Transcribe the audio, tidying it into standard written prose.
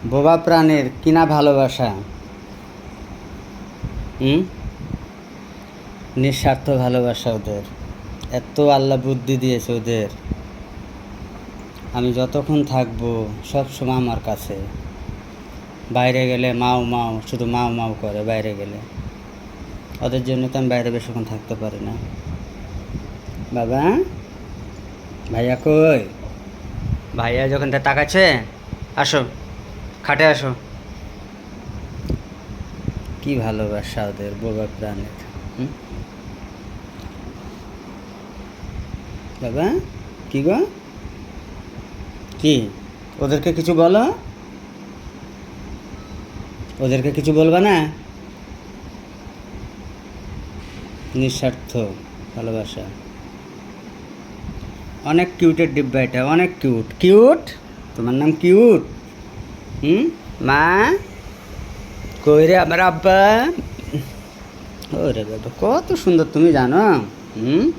বোবা প্রাণীর কিনা ভালোবাসা। হুম, নিঃস্বার্থ ভালোবাসা ওদের। এত আল্লাহ বুদ্ধি দিয়েছে ওদের। আমি যতক্ষণ থাকবো সব সময় আমার কাছে। বাইরে গেলে মাও মাও, শুধু মাও মাও করে বাইরে গেলে। ওদের জন্য তো আমি বাইরে বেশিক্ষণ থাকতে পারি না। বাবা, ভাইয়া কই? ভাইয়া যখন তাকাচ্ছে, আসো খাটে আসো। কি ভালোবাসা ওদের বোবা প্রাণের। হুম? বাবা, কি গো? কি? ওদেরকে কিছু বলো। ওদেরকে কিছু বলবা না? নিঃস্বার্থ ভালোবাসা। অনেক কিউটের ডিব্বা এটা, অনেক কিউট। কিউট, তোমার নাম কিউট? হুম, মা কই রে আমার আব্বা? ওরে বাবা, কত সুন্দর তুমি জানো। হুম,